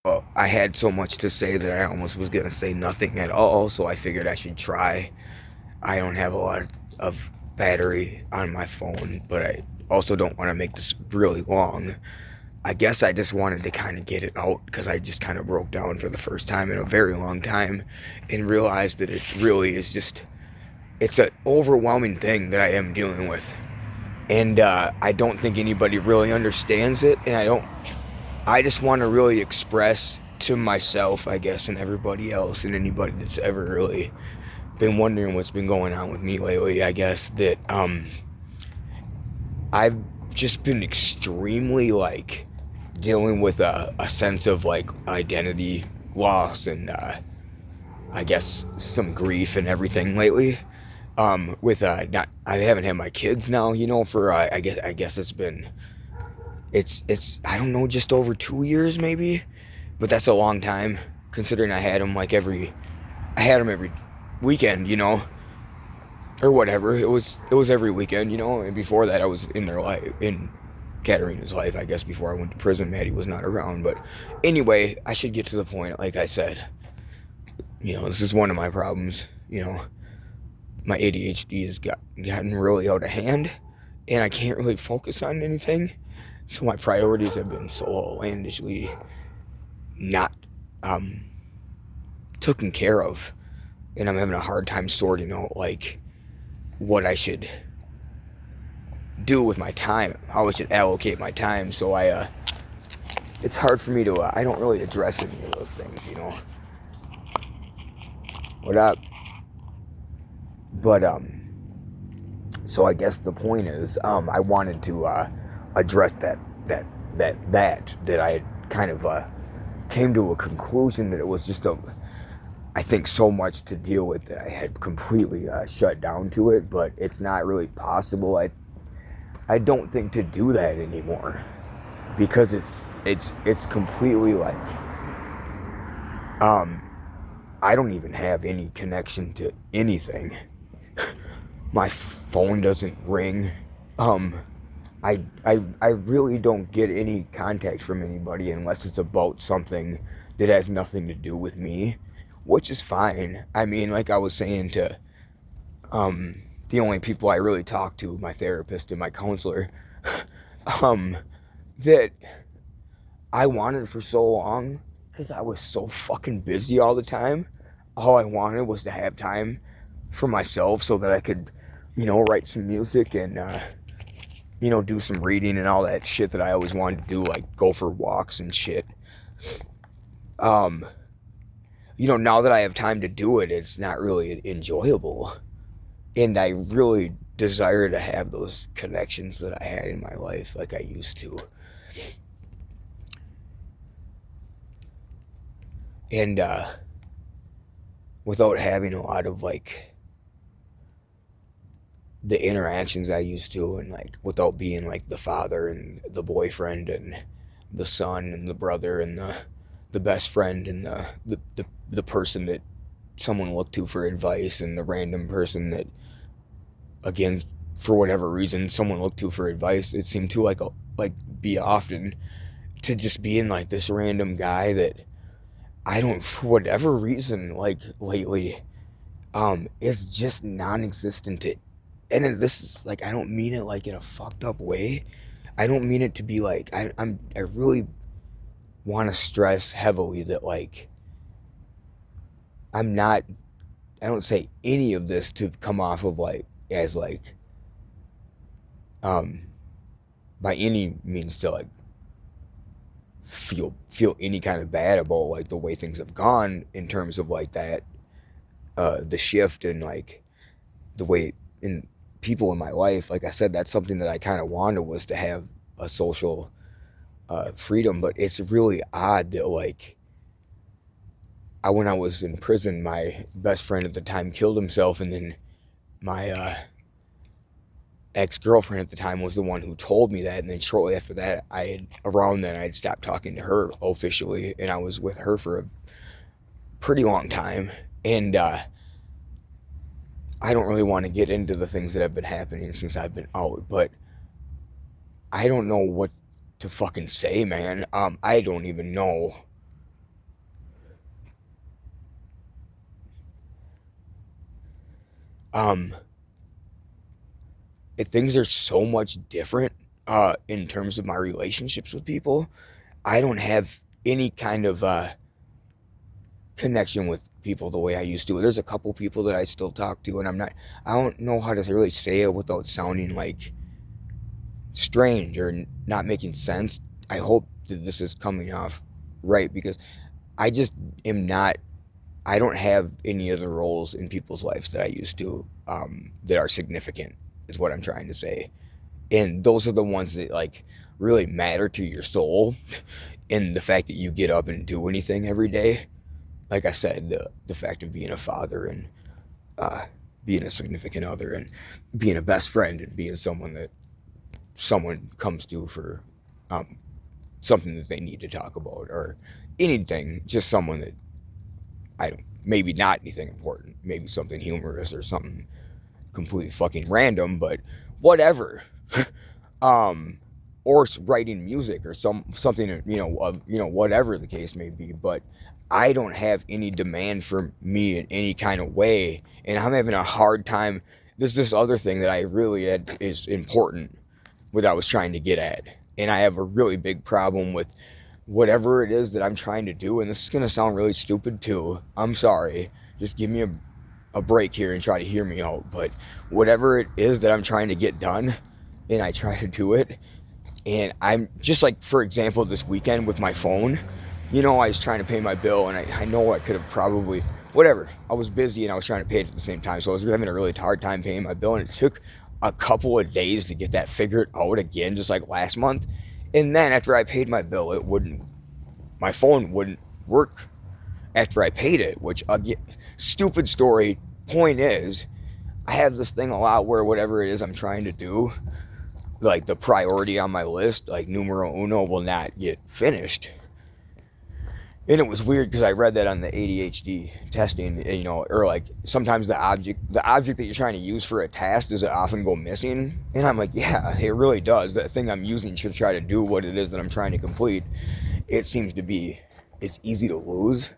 Well, I had so much to say that I almost was gonna say nothing at all, so I figured I should try. I don't have a lot of battery on my phone, but I also don't want to make this really long. I guess I just wanted to kind of get it out because I just kind of broke down for the first time in a very long time and realized that it really is just, it's an overwhelming thing that I am dealing with. And I don't think anybody really understands it, and I just want to really express to myself, I guess, and everybody else, and anybody that's ever really been wondering what's been going on with me lately, I guess, that I've just been extremely, like, dealing with a sense of, like, identity loss and, I guess, some grief and everything lately. With, not, I haven't had my kids now, for, I guess it's I don't know, just over 2 years maybe, but that's a long time considering I had them every weekend, or whatever. It was every weekend, and before that I was in their life, in Katarina's life, I guess. Before I went to prison, Maddie was not around. But anyway, I should get to the point. Like I said, this is one of my problems. My ADHD has gotten really out of hand, and I can't really focus on anything. So my priorities have been so outlandishly not um, taken care of, and I'm having a hard time sorting out, like, what I should do with my time, how I should allocate my time. So it's hard for me to. I don't really address any of those things. What up? But so I guess the point is, I wanted to address that I had kind of came to a conclusion that it was just I think so much to deal with that I had completely shut down to it, but it's not really possible. I don't think to do that anymore because it's completely like um I don't even have any connection to anything. My phone doesn't ring. Um I really don't get any contact from anybody unless it's about something that has nothing to do with me, which is fine. I mean, like I was saying to the only people I really talk to, my therapist and my counselor, um, that I wanted for so long because I was so fucking busy all the time. All I wanted was to have time for myself so that I could, write some music and, do some reading and all that shit that I always wanted to do, like go for walks and shit. Um, now that I have time to do it, it's not really enjoyable. And I really desire to have those connections that I had in my life like I used to. And without having a lot of, like, the interactions I used to, and, like, without being like the father and the boyfriend and the son and the brother and the best friend and the person that someone looked to for advice, and the random person that, again, for whatever reason, someone looked to for advice. It seemed to, like be often to just being like this random guy that I don't, for whatever reason, like lately, it's just non-existent to. And this is like, I don't mean it like in a fucked up way. I don't mean it to be like, I really want to stress heavily that, like, I'm not, I don't say any of this to come off of, like, as, like, um by any means to, like, feel any kind of bad about, like, the way things have gone in terms of, like, that the shift and, like, the way in people in my life. Like I said, that's something that I kind of wanted, was to have a social freedom. But it's really odd that, like, when I was in prison, my best friend at the time killed himself, and then my ex-girlfriend at the time was the one who told me that. And then shortly after that, around then, I'd stopped talking to her officially, and I was with her for a pretty long time. And I don't really want to get into the things that have been happening since I've been out, but I don't know what to fucking say, man. I don't even know um, things are so much different in terms of my relationships with people. I don't have any kind of connection with people the way I used to. There's a couple people that I still talk to, and I don't know how to really say it without sounding like strange or not making sense. I hope that this is coming off right because I just am not, I don't have any other roles in people's lives that I used to that are significant, is what I'm trying to say. And those are the ones that like really matter to your soul and the fact that you get up and do anything every day. Like I said, the fact of being a father and uh, being a significant other and being a best friend and being someone that someone comes to for um, something that they need to talk about or anything, just someone that I don't, maybe not anything important, maybe something humorous or something completely fucking random, but whatever. um, or writing music or something, whatever the case may be. But I don't have any demand for me in any kind of way, and I'm having a hard time. There's this other thing that I really had is important, what I was trying to get at, and I have a really big problem with whatever it is that I'm trying to do. And this is gonna sound really stupid too. I'm sorry. Just give me a break here and try to hear me out. But whatever it is that I'm trying to get done, and I try to do it, and I'm just like, for example, this weekend with my phone, I was trying to pay my bill, and I know I could have probably, whatever, I was busy and I was trying to pay it at the same time, so I was having a really hard time paying my bill, and it took a couple of days to get that figured out again, just like last month. And then after I paid my bill, my phone wouldn't work after I paid it, which, again, stupid story. Point is, I have this thing a lot where whatever it is I'm trying to do, like the priority on my list, like numero uno, will not get finished. And it was weird because I read that on the ADHD testing, or like sometimes the object that you're trying to use for a task, does it often go missing? And I'm like, yeah, it really does. That thing I'm using to try to do what it is that I'm trying to complete, it seems to be, it's easy to lose.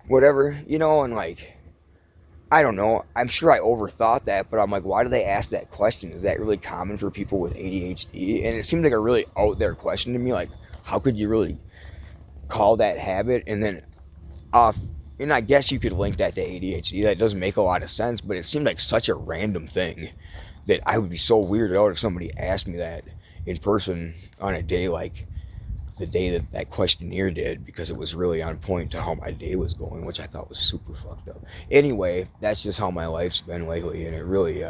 Whatever, and like, I don't know. I'm sure I overthought that, but I'm like, why do they ask that question? Is that really common for people with ADHD? And it seemed like a really out there question to me. Like, how could you really call that habit? And then, and I guess you could link that to ADHD. That doesn't make a lot of sense, but it seemed like such a random thing that I would be so weirded out if somebody asked me that in person on a day like the day that questionnaire did, because it was really on point to how my day was going, which I thought was super fucked up. Anyway, that's just how my life's been lately, and it really,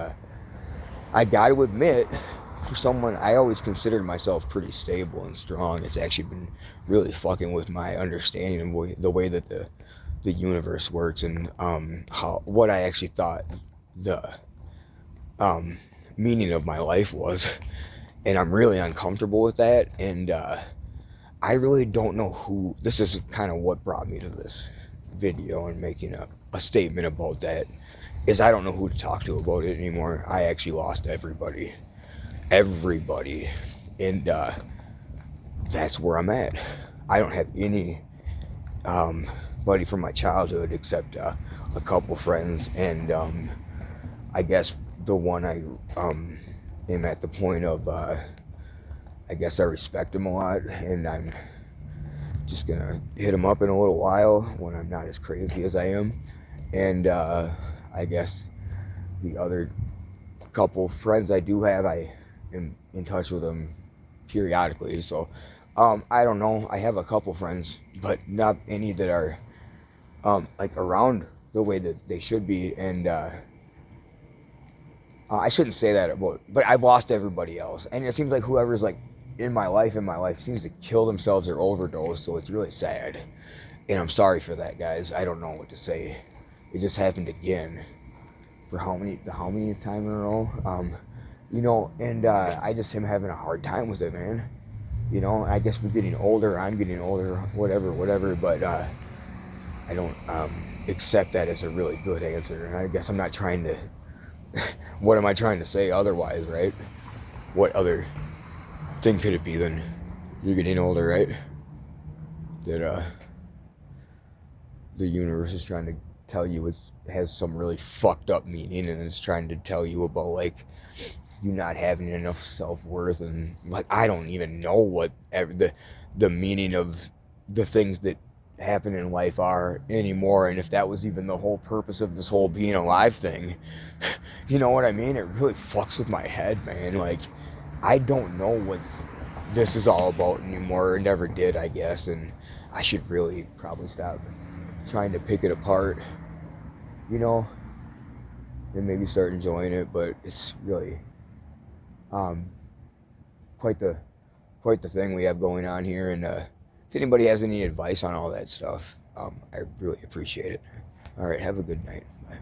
I gotta admit, for someone, I always considered myself pretty stable and strong. It's actually been really fucking with my understanding of the way that the universe works, and what I actually thought the meaning of my life was, and I'm really uncomfortable with that, and I really don't know who. This is kind of what brought me to this video and making a statement about that, is I don't know who to talk to about it anymore. I actually lost everybody, and that's where I'm at. I don't have any buddy from my childhood except a couple friends, and I guess the one I am at the point of I guess I respect him a lot, and I'm just gonna hit him up in a little while when I'm not as crazy as I am. And I guess the other couple friends I do have, I am in touch with them periodically. So I don't know. I have a couple friends, but not any that are like around the way that they should be. And I shouldn't say that about, but I've lost everybody else, and it seems like whoever's like in my life seems to kill themselves or overdose, so it's really sad. And I'm sorry for that, guys. I don't know what to say. It just happened again. For how many time in a row? And I just am having a hard time with it, man. I guess we're getting older, I'm getting older, whatever, but I don't accept that as a really good answer. And I guess I'm not trying to, what am I trying to say otherwise, right? What other thing could it be than you're getting older, right? That the universe is trying to tell you it has some really fucked up meaning, and it's trying to tell you about like you not having enough self-worth, and like I don't even know what the meaning of the things that happen in life are anymore, and if that was even the whole purpose of this whole being alive thing. You know what I mean? It really fucks with my head, man. Like I don't know what this is all about anymore, or never did, I guess, and I should really probably stop trying to pick it apart, you know, and maybe start enjoying it. But it's really um, quite the thing we have going on here. And if anybody has any advice on all that stuff, I really appreciate it. All right, have a good night. Bye.